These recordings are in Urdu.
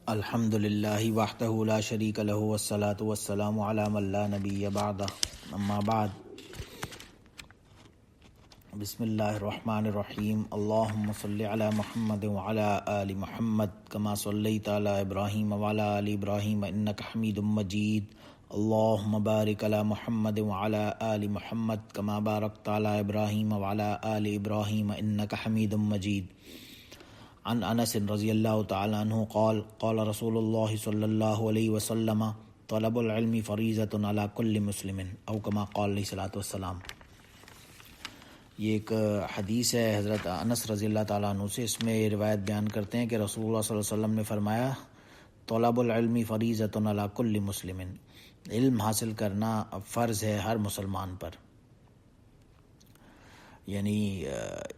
الحمد للہ وحدہ لا شریک لہ والصلاۃ والسلام علی من لا نبی بعدہ اما بعد بسم اللہ الرحمن الرحیم اللہم صلی علی محمد وعلی آل محمد کما صلیت علی ابراہیم وعلی آل ابراہیم انک حمید مجید اللہم بارک علی محمد وعلی آل محمد کما بارکت علی ابراہیم وعلی آل ابراہیم انک حمید مجید عن انس رضی اللہ تعالی عنہ قال قال رسول اللہ صلی اللہ علیہ وسلم طلب العلم فریضۃ علی کل مسلم او کما قال علیہ الصلوۃ والسلام۔ یہ ایک حدیث ہے حضرت انس رضی اللہ تعالیٰ عنہ سے، اس میں یہ روایت بیان کرتے ہیں کہ رسول اللہ صلی اللہ علیہ وسلم نے فرمایا طلب العلم فریضۃ علی کل مسلم، علم حاصل کرنا فرض ہے ہر مسلمان پر۔ یعنی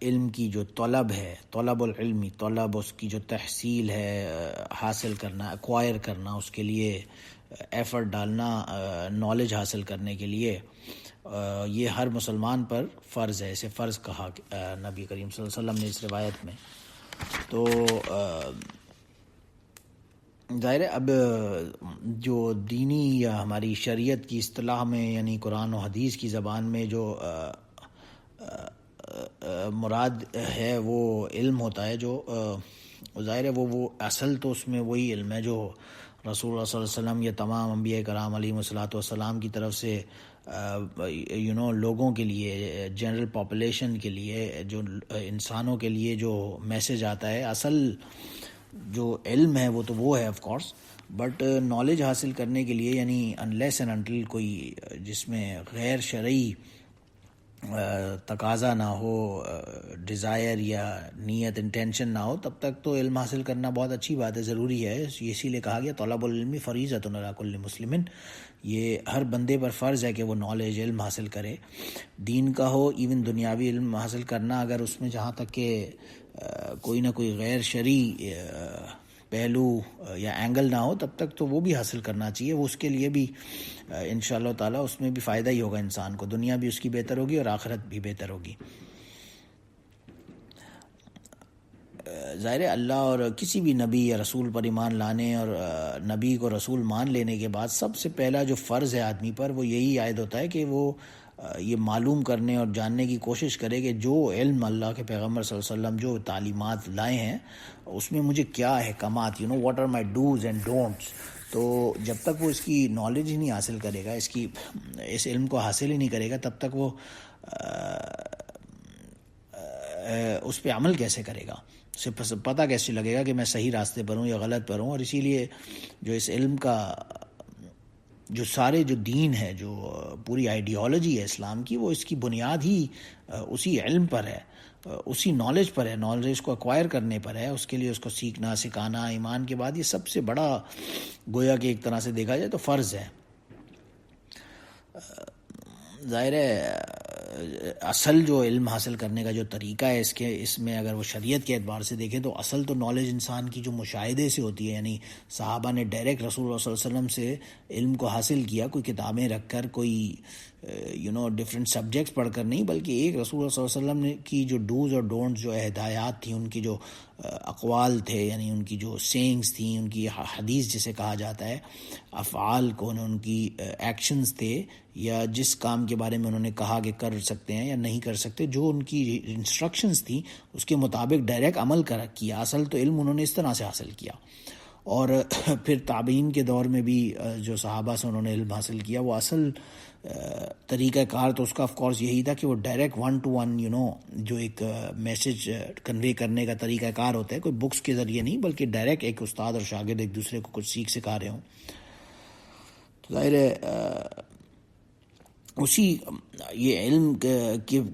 علم کی جو طلب ہے، طلب العلمی، طلب اس کی جو تحصیل ہے، حاصل کرنا، ایکوائر کرنا، اس کے لیے ایفرٹ ڈالنا نالج حاصل کرنے کے لیے، یہ ہر مسلمان پر فرض ہے، اسے فرض کہا نبی کریم صلی اللہ علیہ وسلم نے اس روایت میں۔ تو ظاہر ہے اب جو دینی یا ہماری شریعت کی اصطلاح میں یعنی قرآن و حدیث کی زبان میں جو مراد ہے وہ علم ہوتا ہے، جو ظاہر ہے وہ اصل تو اس میں وہی علم ہے جو رسول اللہ صلی اللہ علیہ وسلم یا تمام انبیاء کرام علیہم الصلوۃ والسلام کی طرف سے لوگوں کے لیے، جنرل پاپولیشن کے لیے، جو انسانوں کے لیے جو میسج آتا ہے، اصل جو علم ہے وہ تو وہ ہے آف کورس، بٹ نالج حاصل کرنے کے لیے یعنی انلیس اینڈ انٹل کوئی جس میں غیر شرعی تقاضا نہ ہو، ڈیزائر یا نیت انٹینشن نہ ہو، تب تک تو علم حاصل کرنا بہت اچھی بات ہے، ضروری ہے۔ اسی لیے کہا گیا طلب العلم فریضۃ علی کل مسلم، یہ ہر بندے پر فرض ہے کہ وہ نالج، علم حاصل کرے، دین کا ہو، ایون دنیاوی علم حاصل کرنا، اگر اس میں جہاں تک کہ کوئی نہ کوئی غیر شرعی پہلو یا اینگل نہ ہو، تب تک تو وہ بھی حاصل کرنا چاہیے۔ وہ اس کے لیے بھی انشاءاللہ تعالیٰ اس میں بھی فائدہ ہی ہوگا انسان کو، دنیا بھی اس کی بہتر ہوگی اور آخرت بھی بہتر ہوگی۔ ظاہر ہے اللہ اور کسی بھی نبی یا رسول پر ایمان لانے اور نبی کو رسول مان لینے کے بعد سب سے پہلا جو فرض ہے آدمی پر وہ یہی عائد ہوتا ہے کہ وہ یہ معلوم کرنے اور جاننے کی کوشش کرے کہ جو علم اللہ کے پیغمبر صلی اللہ علیہ وسلم جو تعلیمات لائے ہیں اس میں مجھے کیا احکامات، what are my dos and don'ts. تو جب تک وہ اس کی نالج ہی نہیں حاصل کرے گا، اس علم کو حاصل ہی نہیں کرے گا، تب تک وہ اس پہ عمل کیسے کرے گا، اسے پتہ کیسے لگے گا کہ میں صحیح راستے پر ہوں یا غلط پر ہوں۔ اور اسی لیے جو اس علم کا جو سارے جو دین ہے، جو پوری آئیڈیالوجی ہے اسلام کی، وہ اس کی بنیاد ہی اسی علم پر ہے، اسی نالج پر ہے، نالج کو ایکوائر کرنے پر ہے، اس کے لیے اس کو سیکھنا، سکھانا، ایمان کے بعد یہ سب سے بڑا گویا کہ ایک طرح سے دیکھا جائے تو فرض ہے۔ ظاہر ہے اصل جو علم حاصل کرنے کا جو طریقہ ہے اس میں اگر وہ شریعت کے اعتبار سے دیکھیں تو اصل تو نالج انسان کی جو مشاہدے سے ہوتی ہے، یعنی صحابہ نے ڈائریکٹ رسول اللہ صلی اللہ علیہ وسلم سے علم کو حاصل کیا، کوئی کتابیں رکھ کر، کوئی ڈفرینٹ سبجیکٹس پڑھ کر نہیں، بلکہ ایک رسول اللہ صلی اللہ علیہ وسلم نے کی جو ڈوز اور ڈونٹس، جو ہدایات تھیں، ان کی جو اقوال تھے، یعنی ان کی جو سینگز تھیں، ان کی حدیث جسے کہا جاتا ہے، افعال کو، ان کی ایکشنز تھے، یا جس کام کے بارے میں انہوں نے کہا کہ کر سکتے ہیں یا نہیں کر سکتے، جو ان کی انسٹرکشنز تھیں اس کے مطابق ڈائریکٹ عمل کیا۔ اصل تو علم انہوں نے اس طرح سے حاصل کیا، اور پھر تابعین کے دور میں بھی جو صحابہ سے انہوں نے علم حاصل کیا، وہ اصل طریقہ کار تو اس کا آف کورس یہی تھا کہ وہ ڈائریکٹ ون ٹو ون جو ایک میسج کنوے کرنے کا طریقہ کار ہوتا ہے، کوئی بکس کے ذریعے نہیں، بلکہ ڈائریکٹ ایک استاد اور شاگرد ایک دوسرے کو کچھ سیکھ سکھا رہے ہوں۔ تو ظاہر ہے اسی یہ علم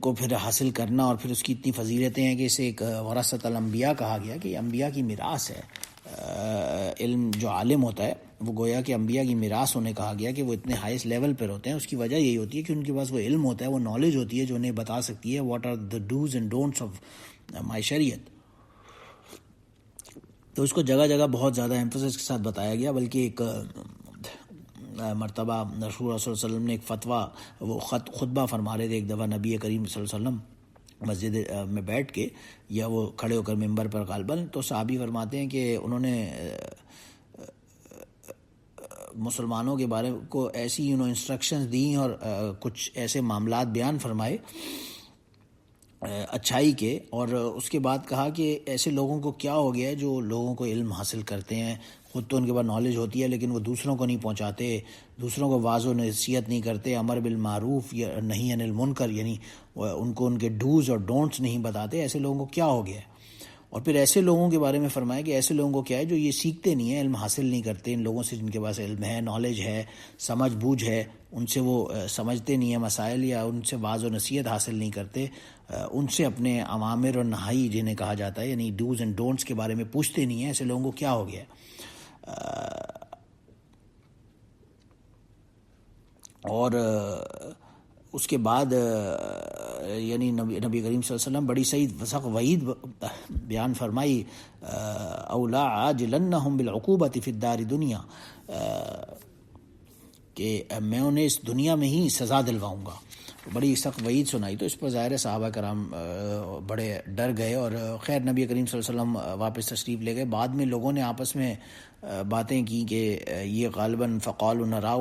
کو پھر حاصل کرنا، اور پھر اس کی اتنی فضیلتیں ہیں کہ اسے ایک ورثۃ الانبیاء کہا گیا کہ یہ انبیاء کی میراث ہے۔ علم جو عالم ہوتا ہے وہ گویا کہ انبیاء کی میراث ہونے کہا گیا کہ وہ اتنے ہائیسٹ لیول پر ہوتے ہیں۔ اس کی وجہ یہی ہوتی ہے کہ ان کے پاس وہ علم ہوتا ہے، وہ نالج ہوتی ہے جو انہیں بتا سکتی ہے what are the dos and don'ts of my شریعت۔ تو اس کو جگہ جگہ بہت زیادہ ایمفسس کے ساتھ بتایا گیا، بلکہ ایک مرتبہ رسول اللہ صلی اللہ علیہ وسلم نے ایک فتویٰ، وہ خطبہ فرما رہے تھے ایک دفعہ نبی کریم صلی اللہ علیہ وسلم مسجد میں بیٹھ کے، یا وہ کھڑے ہو کر ممبر پر غالباً، تو صحابی فرماتے ہیں کہ انہوں نے مسلمانوں کے بارے کو ایسی انسٹرکشنز دیں اور کچھ ایسے معاملات بیان فرمائے اچھائی کے، اور اس کے بعد کہا کہ ایسے لوگوں کو کیا ہو گیا ہے جو لوگوں کو علم حاصل کرتے ہیں، خود تو ان کے پاس نالج ہوتی ہے لیکن وہ دوسروں کو نہیں پہنچاتے، دوسروں کو واضح و نصیحت نہیں کرتے، امر بالمعروف یا نہی عن المنکر، یعنی ان کو ان کے ڈوز اور ڈونٹس نہیں بتاتے. ایسے لوگوں کو کیا ہو گیا ہے؟ اور پھر ایسے لوگوں کے بارے میں فرمایا کہ ایسے لوگوں کو کیا ہے جو یہ سیکھتے نہیں ہیں، علم حاصل نہیں کرتے، ان لوگوں سے جن کے پاس علم ہے، نالج ہے، سمجھ بوجھ ہے، ان سے وہ سمجھتے نہیں ہیں مسائل یا ان سے واضح و نصیحت حاصل نہیں کرتے، ان سے اپنے اوامر اور نہی جنہیں کہا جاتا ہے یعنی ڈوز اینڈ ڈونٹس کے بارے میں پوچھتے نہیں ہیں. ایسے لوگوں کو کیا ہو گیا ہے؟ اور اس کے بعد یعنی نبی کریم صلی اللہ علیہ وسلم بڑی سخت وعید بیان فرمائی، اولا عاجلنہم بالعقوبۃ فی الدار دنیا، کہ میں انہیں اس دنیا میں ہی سزا دلواؤں گا. بڑی سخت وعید سنائی. تو اس پر ظاہر صحابہ کرام بڑے ڈر گئے، اور خیر نبی کریم صلی اللہ علیہ وسلم واپس تشریف لے گئے. بعد میں لوگوں نے آپس میں باتیں کی کہ یہ غالباً فقالوا نراء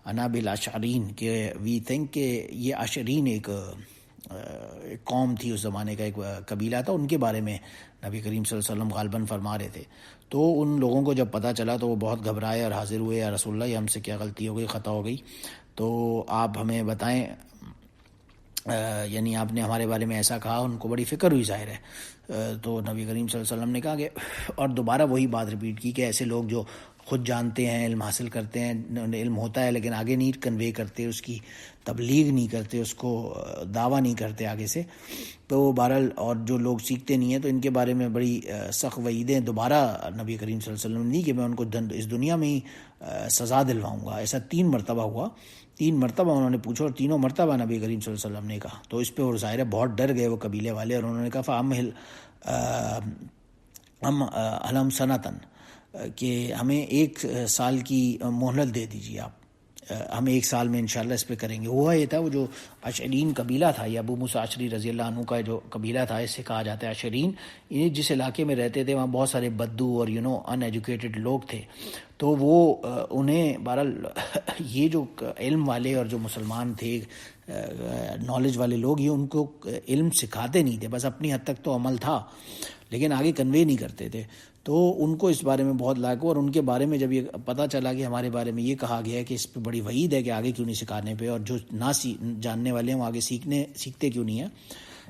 انا بالاشعرین، کہ وی تھنک کہ یہ اشعرین ایک قوم تھی اس زمانے کا، ایک قبیلہ تھا، ان کے بارے میں نبی کریم صلی اللہ علیہ وسلم غالباً فرما رہے تھے. تو ان لوگوں کو جب پتہ چلا تو وہ بہت گھبرائے اور حاضر ہوئے، یا رسول اللہ یہ ہم سے کیا غلطی ہو گئی، خطا ہو گئی، تو آپ ہمیں بتائیں، یعنی آپ نے ہمارے بارے میں ایسا کہا. ان کو بڑی فکر ہوئی ظاہر ہے. تو نبی کریم صلی اللہ علیہ وسلم نے کہا کہ اور دوبارہ وہی بات ریپیٹ کی کہ ایسے لوگ جو خود جانتے ہیں، علم حاصل کرتے ہیں، علم ہوتا ہے لیکن آگے نہیں کنوے کرتے، اس کی تبلیغ نہیں کرتے، اس کو دعویٰ نہیں کرتے آگے سے، تو بہرحال اور جو لوگ سیکھتے نہیں ہیں تو ان کے بارے میں بڑی سخت وعیدیں دوبارہ نبی کریم صلی اللہ علیہ وسلم نے دی کہ میں ان کو اس دنیا میں ہی سزا دلواؤں گا. ایسا 3 مرتبہ ہوا، 3 مرتبہ انہوں نے پوچھا اور تینوں مرتبہ نبی کریم صلی اللہ علیہ وسلم نے کہا. تو اس پہ اور ظاہر ہے بہت ڈر گئے وہ قبیلے والے، اور انہوں نے کہا فَأَمْ سَنَةً، کہ ہمیں 1 سال کی مہلت دے دیجیے آپ، ہم 1 سال میں انشاءاللہ اس پہ کریں گے. ہوا یہ تھا وہ جو اشعرین قبیلہ تھا، یا ابو موسیٰ اشعری رضی اللہ عنہ کا جو قبیلہ تھا، اس سے کہا جاتا ہے اشعرین، یہ جس علاقے میں رہتے تھے وہاں بہت سارے بدو اور ان ایجوکیٹڈ لوگ تھے. تو وہ انہیں بہرحال یہ جو علم والے اور جو مسلمان تھے، نالج والے لوگ، یہ ان کو علم سکھاتے نہیں تھے، بس اپنی حد تک تو عمل تھا لیکن آگے کنوے نہیں کرتے تھے. تو ان کو اس بارے میں بہت لاحق ہوا، اور ان کے بارے میں جب یہ پتہ چلا کہ ہمارے بارے میں یہ کہا گیا ہے کہ اس پہ بڑی وعید ہے کہ آگے کیوں نہیں سکھانے پہ، اور جو جاننے والے ہیں وہ آگے سیکھتے کیوں نہیں ہیں،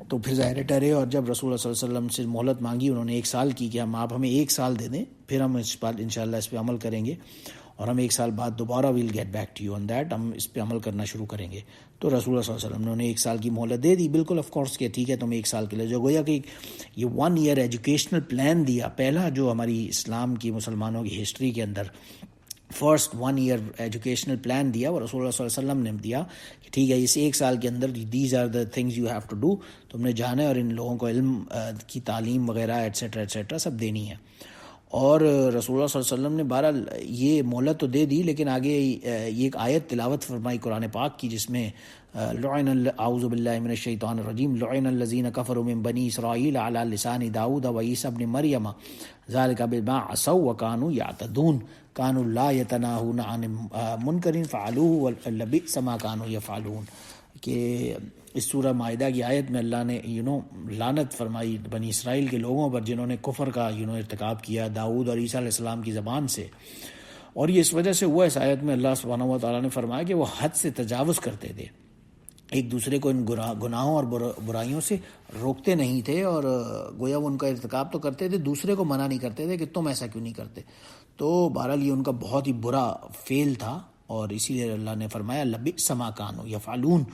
تو پھر ظاہر ڈرے. اور جب رسول اللہ صلی اللہ علیہ وسلم سے مہلت مانگی انہوں نے 1 سال کی کہ آپ ہمیں 1 سال دے دیں، پھر ہم اس پر انشاءاللہ اس پہ عمل کریں گے، اور ہم 1 سال بعد دوبارہ we'll get back to you on that, ہم اس پہ عمل کرنا شروع کریں گے. تو رسول اللہ صلی اللہ علیہ وسلم نے انہیں 1 سال کی مہلت دے دی. بالکل آف کورس کہ ٹھیک ہے تم 1 سال کے لیے جو گویا کہ یہ 1 ایئر ایجوکیشنل پلان دیا، پہلا جو ہماری اسلام کی مسلمانوں کی ہسٹری کے اندر فرسٹ 1 ایئر ایجوکیشنل پلان دیا، وہ رسول اللہ صلی اللہ علیہ وسلم نے دیا کہ ٹھیک ہے اس 1 سال کے اندر these are the things you have to do, تم نے جانا ہے اور ان لوگوں کو علم کی تعلیم وغیرہ ایٹسیٹرا ایٹسیٹرا سب دینی ہے. اور رسول اللہ صلی اللہ علیہ وسلم نے بہرحال یہ مہلت تو دے دی، لیکن آگے یہ ایک آیت تلاوت فرمائی قرآن پاک کی جس میں اعوذ باللہ من الشیطان الرجیم لعن الذین کفروا من بنی اسرائیل علی لسان داؤد و عیسی ابن مریم ذلک بما عصوا وکانوا یعتدون کانوا لا یتناہون عن منکر فعلوہ لبئس ما کانوا یفعلون. کہ اس سورہ مائدہ کی آیت میں اللہ نے لعنت فرمائی بنی اسرائیل کے لوگوں پر جنہوں نے کفر کا ارتکاب کیا داؤد اور عیسیٰ علیہ السلام کی زبان سے. اور یہ اس وجہ سے ہوا، اس آیت میں اللہ سبحانہ و تعالیٰ نے فرمایا کہ وہ حد سے تجاوز کرتے تھے، ایک دوسرے کو ان گناہوں اور برائیوں سے روکتے نہیں تھے، اور گویا وہ ان کا ارتکاب تو کرتے تھے، دوسرے کو منع نہیں کرتے تھے کہ تم ایسا کیوں نہیں کرتے. تو بہرحال یہ ان کا بہت ہی برا فعل تھا، اور اسی لیے اللہ نے فرمایا لبئس ما کانوا یفعلون،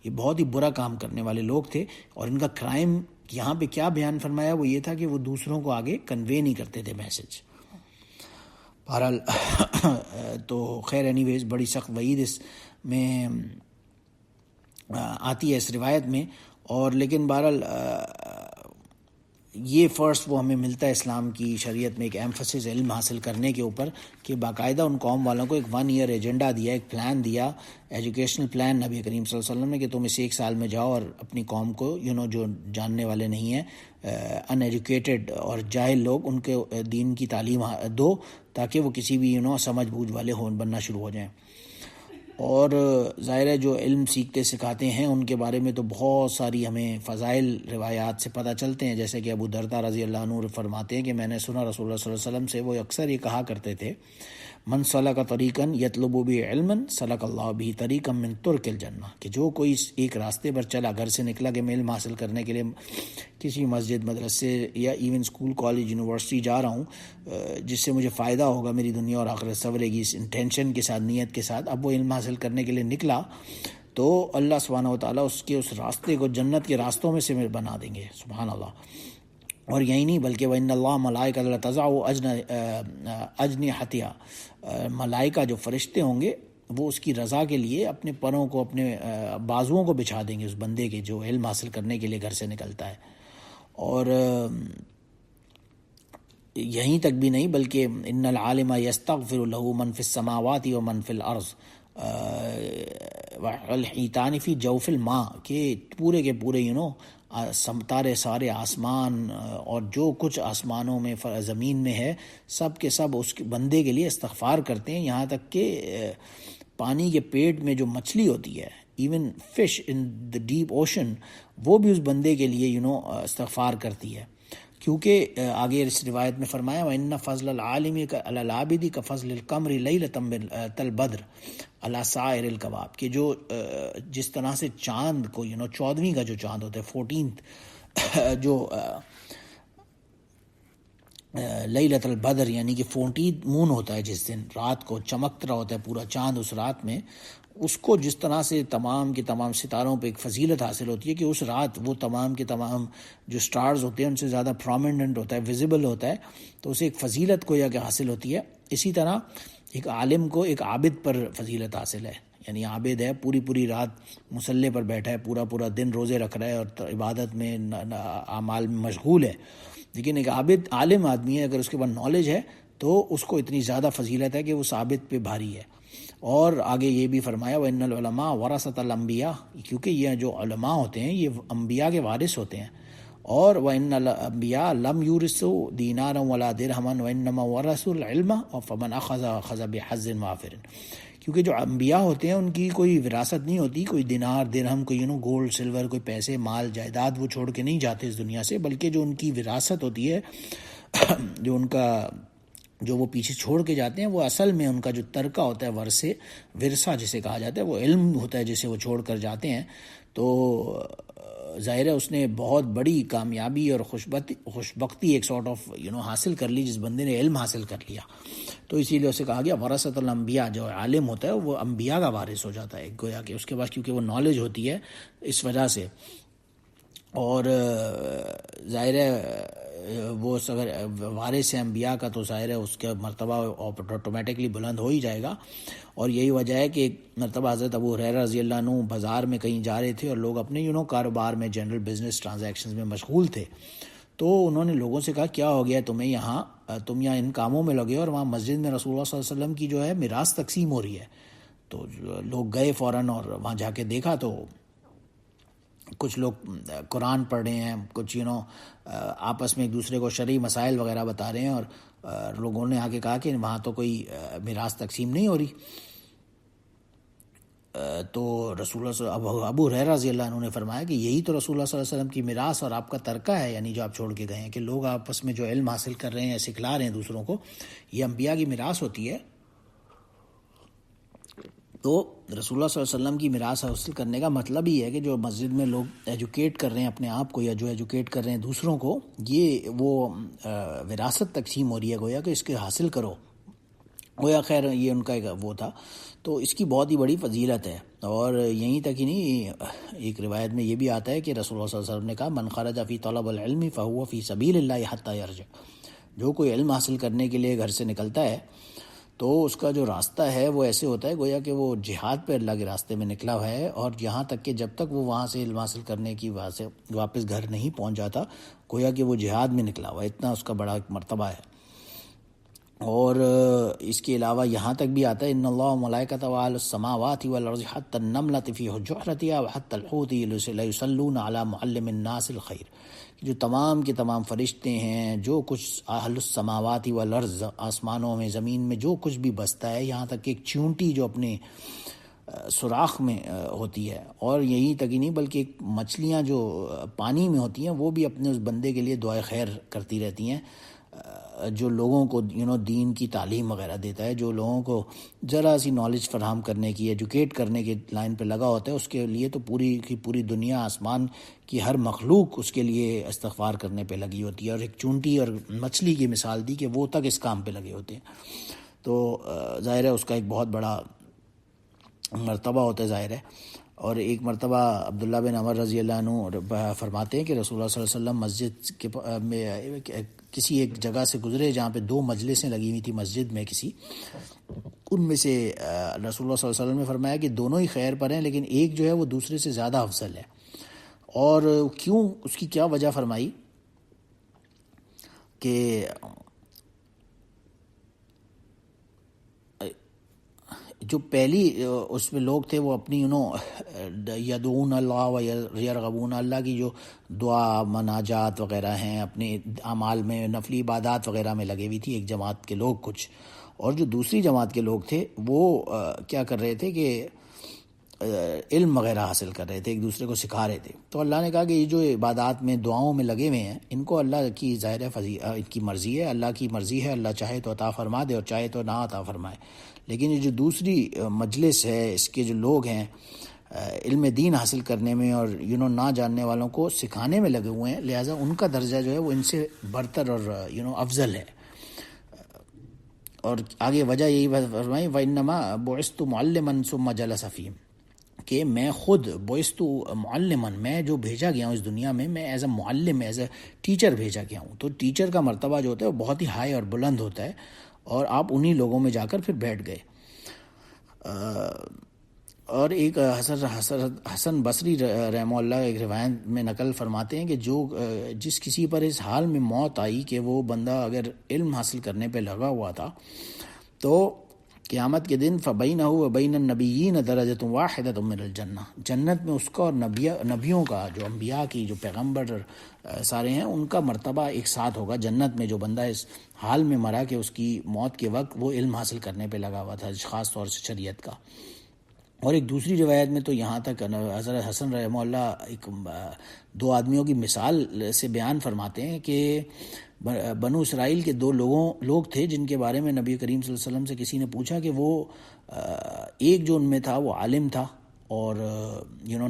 یہ بہت ہی برا کام کرنے والے لوگ تھے. اور ان کا کرائم یہاں پہ کیا بیان فرمایا وہ یہ تھا کہ وہ دوسروں کو آگے کنوے نہیں کرتے تھے میسج. بہرحال تو خیر اینی ویز بڑی سخت وعید اس میں آتی ہے اس روایت میں. اور لیکن بہرحال یہ فرسٹ وہ ہمیں ملتا ہے اسلام کی شریعت میں ایک ایمفسس علم حاصل کرنے کے اوپر، کہ باقاعدہ ان قوم والوں کو ایک 1 ایئر ایجنڈا دیا، ایک پلان دیا، ایجوکیشنل پلان نبی کریم صلی اللہ علیہ وسلم نے، کہ تم اس 1 سال میں جاؤ اور اپنی قوم کو جو جاننے والے نہیں ہیں، ان ایجوکیٹڈ اور جاہل لوگ، ان کے دین کی تعلیم دو، تاکہ وہ کسی بھی سمجھ بوجھ والے بننا شروع ہو جائیں۔ اور ظاہر ہے جو علم سیکھتے سکھاتے ہیں ان کے بارے میں تو بہت ساری ہمیں فضائل روایات سے پتہ چلتے ہیں، جیسے کہ ابو درداء رضی اللہ عنہ فرماتے ہیں کہ میں نے سنا رسول اللہ صلی اللہ علیہ وسلم سے، وہ اکثر یہ کہا کرتے تھے، من سلک طریقا یطلب به علما سلک اللہ به طریقا من طرق الجنہ، کہ جو کوئی ایک راستے پر چلا، گھر سے نکلا کہ میں علم حاصل کرنے کے لیے کسی مسجد، مدرسے یا ایون اسکول، کالج، یونیورسٹی جا رہا ہوں، جس سے مجھے فائدہ ہوگا، میری دنیا اور آخرت سنورے گی، اس انٹینشن کے ساتھ، نیت کے ساتھ، اب وہ علم حاصل کرنے کے لیے نکلا، تو اللہ سبحانہ و تعالیٰ اس راستے کو جنت کے راستوں میں سے بنا دیں گے، سبحان اللہ۔ اور یہی نہیں بلکہ وَإِنَّ اللَّهَ مَلَائِكَةً تَضَعُ أَجْنِحَتَهَا، ملائکہ جو فرشتے ہوں گے وہ اس کی رضا کے لیے اپنے پروں کو، اپنے بازوؤں کو بچھا دیں گے اس بندے کے جو علم حاصل کرنے کے لیے گھر سے نکلتا ہے۔ اور یہیں تک بھی نہیں بلکہ ان العالم یستغفر له من فی السماوات ومن فی الارض والحیتان فی جوف الماء، کہ پورے کے پورے تارے سارے آسمان اور جو کچھ آسمانوں میں زمین میں ہے، سب کے سب اس بندے کے لیے استغفار کرتے ہیں، یہاں تک کہ پانی کے پیٹ میں جو مچھلی ہوتی ہے، even fish in the deep ocean, وہ بھی اس بندے کے لیے استغفار کرتی ہے، کیونکہ آگے اس روایت میں فرمایا وَإِنَّ فَضْلَ الْعَالِمِ عَلَى الْعَابِدِ كَفَضْلِ الْقَمْرِ لَيْلَةً الْبَدْرِ عَلَى سَائِرِ الْكَوَاكِبِ، کہ جو جس طرح سے چاند کو 14ویں کا جو چاند ہوتا ہے، 14th جو لیلۃ البدر، یعنی کہ 14th مون ہوتا ہے، جس دن رات کو چمک رہا ہوتا ہے پورا چاند اس رات میں، اس کو جس طرح سے تمام کے تمام ستاروں پہ ایک فضیلت حاصل ہوتی ہے کہ اس رات وہ تمام کے تمام جو سٹارز ہوتے ہیں ان سے زیادہ پرومیننٹ ہوتا ہے، ویزیبل ہوتا ہے، تو اسے ایک فضیلت کو یا کہ حاصل ہوتی ہے۔ اسی طرح ایک عالم کو ایک عابد پر فضیلت حاصل ہے، یعنی عابد ہے، پوری رات مصلی پر بیٹھا ہے، پورا دن روزے رکھ رہا ہے اور عبادت میں اعمال میں مشغول ہے، لیکن ایک عالم آدمی ہے، اگر اس کے پاس نالج ہے تو اس کو اتنی زیادہ فضیلت ہے کہ وہ عابد پہ بھاری ہے۔ اور آگے یہ بھی فرمایا وَإِنَّ الْعُلَمَاءَ وَرَثَةَ الْأَنْبِيَاءِ، کیونکہ یہ جو علماء ہوتے ہیں یہ انبیاء کے وارث ہوتے ہیں، اور وَإِنَّ الْأَنْبِيَاءَ لَمْ يُورِثُوا دِينَارًا وَلَا دِرْهَمًا وَإِنَّمَا وَرَثُوا الْعِلْمَ فَمَنْ أَخَذَ بِحَظٍّ وَافِرٍ، کیونکہ جو انبیاء ہوتے ہیں ان کی کوئی وراثت نہیں ہوتی، کوئی دینار درہم، کوئی گولڈ سلور، کوئی پیسے مال جائیداد وہ چھوڑ کے نہیں جاتے اس دنیا سے، بلکہ جو ان کی وراثت ہوتی ہے، جو ان کا جو وہ پیچھے چھوڑ کے جاتے ہیں، وہ اصل میں ان کا جو ترکہ ہوتا ہے، ورثہ جسے کہا جاتا ہے، وہ علم ہوتا ہے جسے وہ چھوڑ کر جاتے ہیں۔ تو ظاہر ہے اس نے بہت بڑی کامیابی اور خوشبختی ایک سارٹ آف حاصل کر لی، جس بندے نے علم حاصل کر لیا، تو اسی لیے اسے کہا گیا ورثۃ الانبیاء، جو عالم ہوتا ہے وہ انبیاء کا وارث ہو جاتا ہے، گویا کہ اس کے پاس کیونکہ وہ نالج ہوتی ہے اس وجہ سے۔ اور ظاہر ہے وہ اگر وارث ہے انبیاء کا تو ظاہر ہے اس کا مرتبہ آٹومیٹکلی بلند ہو ہی جائے گا۔ اور یہی وجہ ہے کہ ایک مرتبہ حضرت ابو ہریرہ رضی اللہ عنہ بازار میں کہیں جا رہے تھے اور لوگ اپنے کاروبار میں، جنرل بزنس ٹرانزیکشنز میں مشغول تھے، تو انہوں نے لوگوں سے کہا کیا ہو گیا تم یہاں ان کاموں میں لگے، اور وہاں مسجد میں رسول اللہ صلی اللہ علیہ وسلم کی جو ہے میراث تقسیم ہو رہی ہے۔ تو لوگ گئے فوراً اور وہاں جا کے دیکھا تو کچھ لوگ قرآن پڑھ رہے ہیں، کچھ آپس میں ایک دوسرے کو شرعی مسائل وغیرہ بتا رہے ہیں، اور لوگوں نے آگے کہا کہ وہاں تو کوئی میراث تقسیم نہیں ہو رہی۔ تو رسول اللہ ابو ہریرہ رضی اللہ عنہ نے فرمایا کہ یہی تو رسول اللہ صلی اللہ علیہ وسلم کی میراث اور آپ کا ترکہ ہے، یعنی جو آپ چھوڑ کے گئے ہیں، کہ لوگ آپس میں جو علم حاصل کر رہے ہیں، سکھلا رہے ہیں دوسروں کو، یہ انبیاء کی میراث ہوتی ہے۔ تو رسول اللہ صلی اللہ علیہ وسلم کی میراث حاصل کرنے کا مطلب ہی ہے کہ جو مسجد میں لوگ ایجوکیٹ کر رہے ہیں اپنے آپ کو، یا جو ایجوکیٹ کر رہے ہیں دوسروں کو، یہ وہ وراثت تقسیم ہو رہی ہے، گویا کہ اس کے حاصل کرو، گویا خیر یہ ان کا ایک وہ تھا۔ تو اس کی بہت ہی بڑی فضیلت ہے۔ اور یہیں تک ہی نہیں، ایک روایت میں یہ بھی آتا ہے کہ رسول اللہ صلی اللہ علیہ وسلم نے کہا من خرج فی طلب العلم فہو فی سبیل اللہ حتی یرجع، جو کوئی علم حاصل کرنے کے لیے گھر سے نکلتا ہے تو اس کا جو راستہ ہے وہ ایسے ہوتا ہے گویا کہ وہ جہاد پہ اللہ کے راستے میں نکلا ہوا ہے، اور یہاں تک کہ جب تک وہ وہاں سے علم حاصل کرنے کی وجہ سے واپس گھر نہیں پہنچ جاتا، گویا کہ وہ جہاد میں نکلا ہوا ہے، اتنا اس کا بڑا ایک مرتبہ ہے۔ اور اس کے علاوہ یہاں تک بھی آتا ہے ان اللہ ملائکۃ علی السماوات والارض حتی النملۃ فی حجرتها وحتی الحوت لیصلون علی معلم الناس الخیر، جو تمام کے تمام فرشتے ہیں، جو کچھ اہل السماوات والارض، آسمانوں میں زمین میں جو کچھ بھی بستا ہے، یہاں تک کہ ایک چیونٹی جو اپنے سوراخ میں ہوتی ہے، اور یہی تک ہی نہیں بلکہ ایک مچھلیاں جو پانی میں ہوتی ہیں وہ بھی اپنے اس بندے کے لیے دعائے خیر کرتی رہتی ہیں، جو لوگوں کو دین کی تعلیم وغیرہ دیتا ہے، جو لوگوں کو ذرا سی نالج فراہم کرنے کی، ایجوکیٹ کرنے کے لائن پہ لگا ہوتا ہے، اس کے لیے تو پوری کی پوری دنیا، آسمان کی ہر مخلوق اس کے لیے استغفار کرنے پہ لگی ہوتی ہے، اور ایک چونٹی اور مچھلی کی مثال دی کہ وہ تک اس کام پہ لگے ہوتے ہیں۔ تو ظاہر ہے اس کا ایک بہت بڑا مرتبہ ہوتا ہے، ظاہر ہے۔ اور ایک مرتبہ عبداللہ بن عمر رضی اللہ عنہ فرماتے ہیں کہ رسول اللہ صلی اللہ علیہ وسلم مسجد کے میں کسی ایک جگہ سے گزرے جہاں پہ 2 مجلسیں لگی ہوئی تھی مسجد میں کسی، ان میں سے رسول اللہ صلی اللہ علیہ وسلم نے فرمایا کہ دونوں ہی خیر پر ہیں، لیکن ایک جو ہے وہ دوسرے سے زیادہ افضل ہے۔ اور کیوں، اس کی کیا وجہ فرمائی کہ جو پہلی اس میں لوگ تھے وہ اپنی یدعون اللہ و یرغبون اللہ کی جو دعا مناجات وغیرہ ہیں، اپنے اعمال میں، نفلی عبادات وغیرہ میں لگے ہوئی تھی ایک جماعت کے لوگ کچھ، اور جو دوسری جماعت کے لوگ تھے وہ کیا کر رہے تھے کہ علم وغیرہ حاصل کر رہے تھے، ایک دوسرے کو سکھا رہے تھے۔ تو اللہ نے کہا کہ یہ جو عبادات میں، دعاؤں میں لگے ہوئے ہیں، ان کو اللہ کی ظاہر ان کی مرضی ہے، اللہ کی مرضی ہے، اللہ چاہے تو عطا فرما دے اور چاہے تو نہ عطا فرمائے، لیکن یہ جو دوسری مجلس ہے، اس کے جو لوگ ہیں علم دین حاصل کرنے میں اور نہ جاننے والوں کو سکھانے میں لگے ہوئے ہیں، لہٰذا ان کا درجہ جو ہے وہ ان سے برتر اور افضل ہے۔ اور آگے وجہ یہی فرمائی وَإِنَّمَا بُعِثْتُ مُعَلِّمًا ثُمَّ جَلَسَ فِيهِمْ، کہ میں خود بُعِثْتُ مُعَلِّمًا، میں جو بھیجا گیا ہوں اس دنیا میں، میں ایز اے معلم، ایز اے ٹیچر بھیجا گیا ہوں۔ تو ٹیچر کا مرتبہ جو ہوتا ہے وہ بہت ہی ہائی اور بلند ہوتا ہے، اور آپ انہی لوگوں میں جا کر پھر بیٹھ گئے۔ اور ایک حسن بصری رحمہ اللہ ایک روایت میں نقل فرماتے ہیں کہ جس کسی پر اس حال میں موت آئی کہ وہ بندہ اگر علم حاصل کرنے پہ لگا ہوا تھا، تو قیامت کے دن فَبَيْنَهُ وَبَيْنَ النَّبِيِّينَ دَرَجَةٌ وَاحِدَةٌ مِّنَ الْجَنَّةِ، جنت میں اس کا اور نبیوں کا، جو انبیاء کی، جو پیغمبر سارے ہیں، ان کا مرتبہ ایک ساتھ ہوگا جنت میں۔ جو بندہ اس حال میں مرا کہ اس کی موت کے وقت وہ علم حاصل کرنے پہ لگا ہوا تھا، خاص طور سے شریعت کا۔ اور ایک دوسری روایت میں تو یہاں تک حضرت حسن رحمہ اللہ ایک 2 آدمیوں کی مثال سے بیان فرماتے ہیں کہ بنو اسرائیل کے 2 لوگ تھے جن کے بارے میں نبی کریم صلی اللہ علیہ وسلم سے کسی نے پوچھا کہ وہ ایک جو ان میں تھا وہ عالم تھا، اور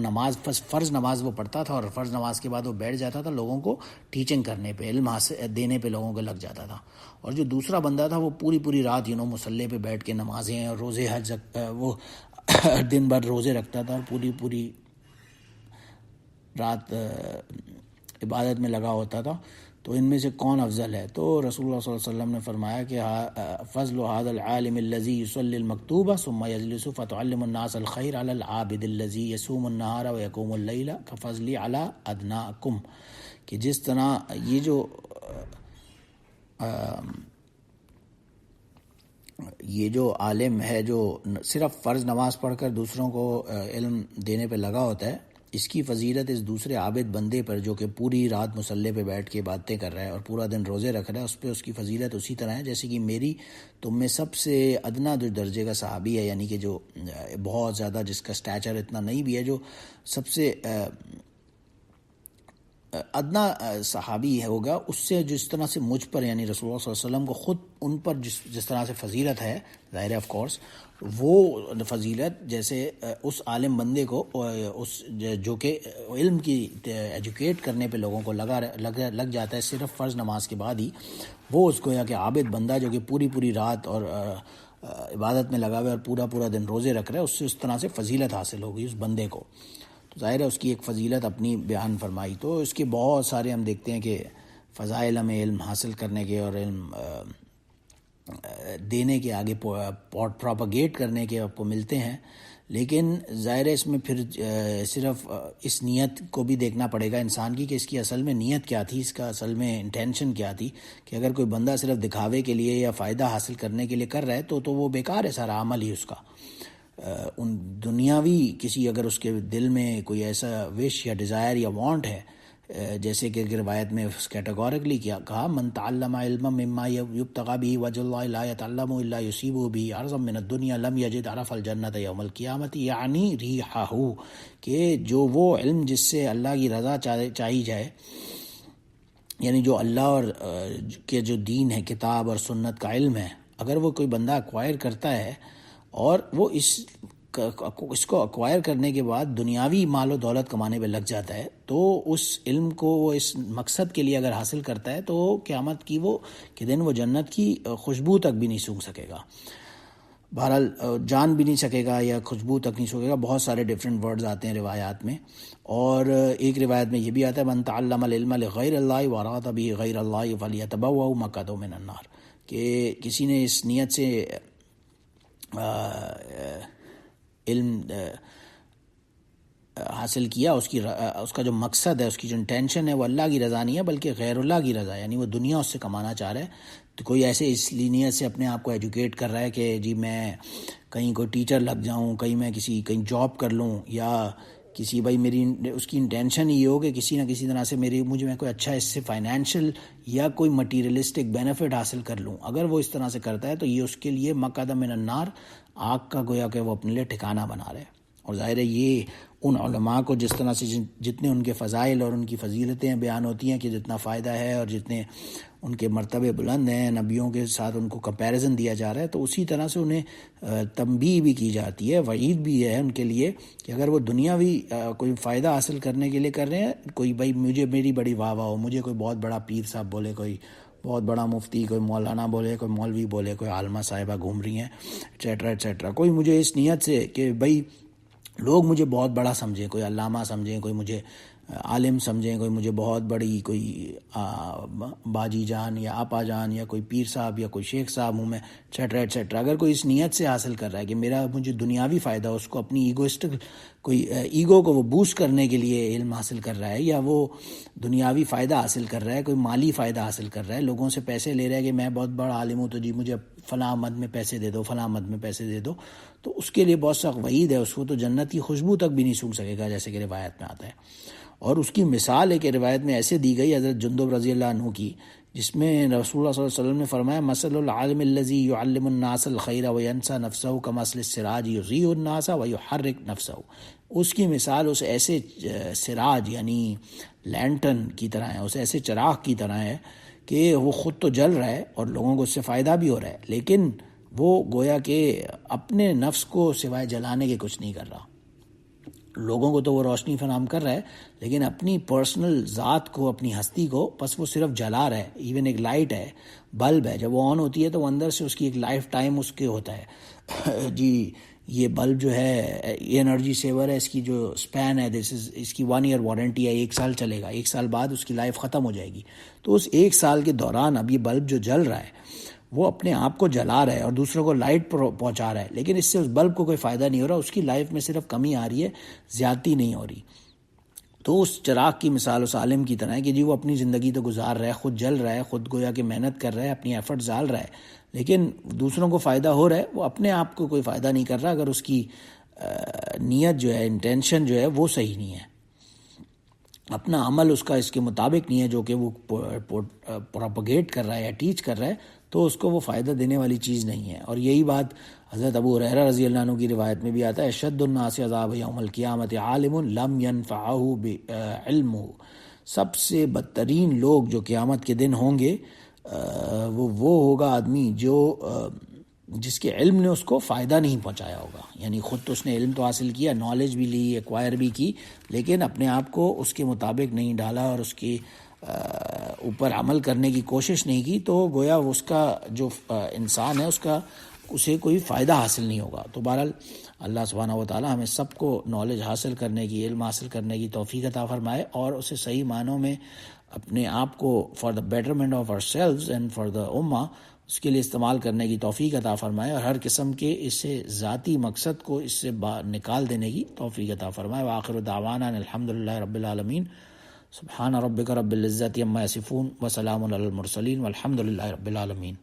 نماز، فرض نماز وہ پڑھتا تھا، اور فرض نماز کے بعد وہ بیٹھ جاتا تھا لوگوں کو ٹیچنگ کرنے پہ، علم دینے پہ لوگوں کو لگ جاتا تھا۔ اور جو دوسرا بندہ تھا وہ پوری رات مصلی پہ بیٹھ کے نمازیں اور روزے حج وہ دن بھر روزے رکھتا تھا، اور پوری رات عبادت میں لگا ہوتا تھا۔ تو ان میں سے کون افضل ہے؟ تو رسول اللہ صلی اللہ علیہ وسلم نے فرمایا کہ فضل هذا العالم الذي يصلي المكتوبة ثم يجلس فتعلم الناس الخير على العابد الذي يصوم النهار ويقوم الليل كفضلي على أدناكم، کہ جس طرح یہ جو عالم ہے جو صرف فرض نماز پڑھ کر دوسروں کو علم دینے پہ لگا ہوتا ہے، اس کی فضیلت اس دوسرے عابد بندے پر جو کہ پوری رات مصلی پہ بیٹھ کے باتیں کر رہا ہے اور پورا دن روزے رکھ رہا ہے، اس پہ اس کی فضیلت اسی طرح ہے جیسے کہ میری تم میں سب سے ادنا جو درجے کا صحابی ہے، یعنی کہ جو بہت زیادہ جس کا سٹیچر اتنا نہیں بھی ہے، جو سب سے ادنا صحابی ہوگا، اس سے جس طرح سے مجھ پر، یعنی رسول اللہ صلی اللہ علیہ وسلم کو خود ان پر جس طرح سے فضیلت ہے، ظاہر ہے آف کورس وہ فضیلت جیسے اس عالم بندے کو، اس جو کہ علم کی ایجوکیٹ کرنے پہ لوگوں کو لگ جاتا ہے صرف فرض نماز کے بعد ہی، وہ اس کو یا کہ عابد بندہ جو کہ پوری رات اور عبادت میں لگا ہوا ہے اور پورا دن روزے رکھ رہا ہے، اس سے اس طرح سے فضیلت حاصل ہوگی اس بندے کو۔ تو ظاہر ہے اس کی ایک فضیلت اپنی بیان فرمائی۔ تو اس کے بہت سارے ہم دیکھتے ہیں کہ فضائل ہمیں علم حاصل کرنے کے اور علم دینے کے، آگے پروپیگیٹ کرنے کے آپ کو ملتے ہیں، لیکن ظاہر ہے اس میں پھر صرف اس نیت کو بھی دیکھنا پڑے گا انسان کی کہ اس کی اصل میں نیت کیا تھی، اس کا اصل میں انٹینشن کیا تھی. کہ اگر کوئی بندہ صرف دکھاوے کے لیے یا فائدہ حاصل کرنے کے لیے کر رہا ہے تو وہ بیکار ہے سارا عمل ہی اس کا. ان دنیاوی کسی اگر اس کے دل میں کوئی ایسا وش یا ڈیزائر یا وانٹ ہے، جیسے کہ روایت میں کیٹیگورکلی کہا من تعلم علما مما یبتغى به وجه الله لا يتعلم الا يصيب به عرضا من الدنيا لم يجد عرف الجنة يوم القيامة یعنی ریحہ، کہ جو وہ علم جس سے اللہ کی رضا چاہی جائے، یعنی جو اللہ اور کے جو دین ہے، کتاب اور سنت کا علم ہے، اگر وہ کوئی بندہ ایکوائر کرتا ہے اور وہ اس کو ایکوائر کرنے کے بعد دنیاوی مال و دولت کمانے پہ لگ جاتا ہے، تو اس علم کو وہ اس مقصد کے لیے اگر حاصل کرتا ہے تو قیامت کی کہ دن وہ جنت کی خوشبو تک بھی نہیں سونگھ سکے گا. بہرحال جان بھی نہیں سکے گا یا خوشبو تک نہیں سکے گا. بہت سارے ڈیفرنٹ ورڈز آتے ہیں روایات میں، اور ایک روایت میں یہ بھی آتا ہے من تعلم العلم لغیر اللہ واراد به غیر اللہ فلیتبوأ مقعده من النار، کہ کسی نے اس نیت سے علم حاصل کیا، اس کا جو مقصد ہے، اس کی جو انٹینشن ہے وہ اللہ کی رضا نہیں ہے بلکہ غیر اللہ کی رضا، یعنی وہ دنیا اس سے کمانا چاہ رہا ہے. تو کوئی ایسے اس نیت سے اپنے آپ کو ایجوکیٹ کر رہا ہے کہ جی میں کہیں کوئی ٹیچر لگ جاؤں، کہیں جاب کر لوں، یا کسی اس کی انٹینشن یہ ہو کہ کسی نہ کسی طرح سے میں کوئی اچھا اس سے فائنینشیل یا کوئی مٹیریلسٹک بینیفٹ حاصل کر لوں. اگر وہ اس طرح سے کرتا ہے تو یہ اس کے لیے مقعد من النار، آگ کا گویا کہ وہ اپنے لیے ٹھکانہ بنا رہے ہیں. اور ظاہر ہے یہ ان علماء کو جس طرح سے جتنے ان کے فضائل اور ان کی فضیلتیں بیان ہوتی ہیں کہ جتنا فائدہ ہے اور جتنے ان کے مرتبے بلند ہیں، نبیوں کے ساتھ ان کو کمپیریزن دیا جا رہا ہے، تو اسی طرح سے انہیں تنبیہ بھی کی جاتی ہے، وعید بھی ہے ان کے لیے کہ اگر وہ دنیاوی کوئی فائدہ حاصل کرنے کے لیے کر رہے ہیں، کوئی میری بڑی واہ واہ ہو، مجھے کوئی بہت بڑا پیر صاحب بولے، کوئی بہت بڑا مفتی، کوئی مولانا بولے، کوئی مولوی بولے، کوئی عالمہ صاحبہ گھوم رہی ہیں ایٹسیٹرا ایٹسیٹرا، کوئی مجھے اس نیت سے کہ لوگ مجھے بہت بڑا سمجھیں، کوئی علامہ سمجھیں، کوئی مجھے عالم سمجھیں، کوئی مجھے بہت بڑی کوئی باجی جان یا آپا جان یا کوئی پیر صاحب یا کوئی شیخ صاحب ہوں میں ایٹسیٹرا ایٹسیٹرا. اگر کوئی اس نیت سے حاصل کر رہا ہے کہ مجھے دنیاوی فائدہ، اس کو اپنی ایگو کو وہ بوسٹ کرنے کے لیے علم حاصل کر رہا ہے، یا وہ دنیاوی فائدہ حاصل کر رہا ہے، کوئی مالی فائدہ حاصل کر رہا ہے، لوگوں سے پیسے لے رہا ہے کہ میں بہت بڑا عالم ہوں تو جی مجھے فلاں مد میں پیسے دے دو، فلاں مد میں پیسے دے دو، تو اس کے لیے بہت سخت وعید ہے. اس کو تو جنت کی خوشبو تک بھی نہیں سونگھ سکے گا، جیسے کہ روایت میں آتا ہے. اور اس کی مثال ایک روایت میں ایسے دی گئی حضرت جندب رضی اللہ عنہ کی، جس میں رسول اللہ صلی اللہ علیہ وسلم نے فرمایا مثل العالم الذی یعلم الناس الخیر وینسى نفسه کمثل السراج یضیء الناس ویحرک نفسه. اس کی مثال اس ایسے سراج یعنی لینٹرن کی طرح ہے، اس ایسے چراغ کی طرح ہے کہ وہ خود تو جل رہا ہے اور لوگوں کو اس سے فائدہ بھی ہو رہا ہے، لیکن وہ گویا کہ اپنے نفس کو سوائے جلانے کے کچھ نہیں کر رہا. لوگوں کو تو وہ روشنی فراہم کر رہا ہے، لیکن اپنی پرسنل ذات کو، اپنی ہستی کو بس وہ صرف جلا رہا ہے. ایون ایک لائٹ ہے، بلب ہے، جب وہ آن ہوتی ہے تو وہ اندر سے اس کی ایک لائف ٹائم اس کے ہوتا ہے جی یہ بلب جو ہے یہ انرجی سیور ہے، اس کی جو اسپین ہے اس کی 1 ایئر وارنٹی ہے، 1 سال چلے گا، 1 سال بعد اس کی لائف ختم ہو جائے گی. تو اس 1 سال کے دوران اب یہ بلب جو جل رہا ہے وہ اپنے آپ کو جلا رہا ہے اور دوسروں کو لائٹ پہنچا رہا ہے، لیکن اس سے اس بلب کو کوئی فائدہ نہیں ہو رہا، اس کی لائف میں صرف کمی آ رہی ہے، زیادتی نہیں ہو رہی. تو اس چراغ کی مثال اس عالم کی طرح ہے کہ جی وہ اپنی زندگی تو گزار رہا ہے، خود جل رہا ہے، خود گویا کہ محنت کر رہا ہے، اپنی ایفرٹ ڈال رہا ہے، لیکن دوسروں کو فائدہ ہو رہا ہے، وہ اپنے آپ کو کوئی فائدہ نہیں کر رہا اگر اس کی نیت جو ہے، انٹینشن جو ہے وہ صحیح نہیں ہے، اپنا عمل اس کا اس کے مطابق نہیں ہے جو کہ وہ پروپیگیٹ کر رہا ہے یا ٹیچ کر رہا ہے، تو اس کو وہ فائدہ دینے والی چیز نہیں ہے. اور یہی بات حضرت ابو ہریرہ رضی اللہ عنہ کی روایت میں بھی آتا ہے اشد الناس عذاب یوم القیامت عالم لم ينفعه علمه. سب سے بدترین لوگ جو قیامت کے دن ہوں گے وہ ہوگا آدمی جو جس کے علم نے اس کو فائدہ نہیں پہنچایا ہوگا. یعنی خود تو اس نے علم تو حاصل کیا، نالج بھی لی، ایکوائر بھی کی، لیکن اپنے آپ کو اس کے مطابق نہیں ڈالا اور اس کی اوپر عمل کرنے کی کوشش نہیں کی، تو گویا اس کا جو انسان ہے اسے کوئی فائدہ حاصل نہیں ہوگا. تو بہرحال اللہ سبحانہ و تعالی ہمیں سب کو نالج حاصل کرنے کی، علم حاصل کرنے کی توفیق عطا فرمائے، اور اسے صحیح معنوں میں اپنے آپ کو for the betterment of ourselves and for the امہ اس کے لیے استعمال کرنے کی توفیق عطا فرمائے، اور ہر قسم کے اس سے ذاتی مقصد کو اس سے نکال دینے کی توفیق عطا فرمائے۔ وآخر دعوانا ان الحمدللہ رب العالمین۔ سبحان ربک رب العزت عما یصفون وسلام علی المرسلین والحمد للہ رب العالمین۔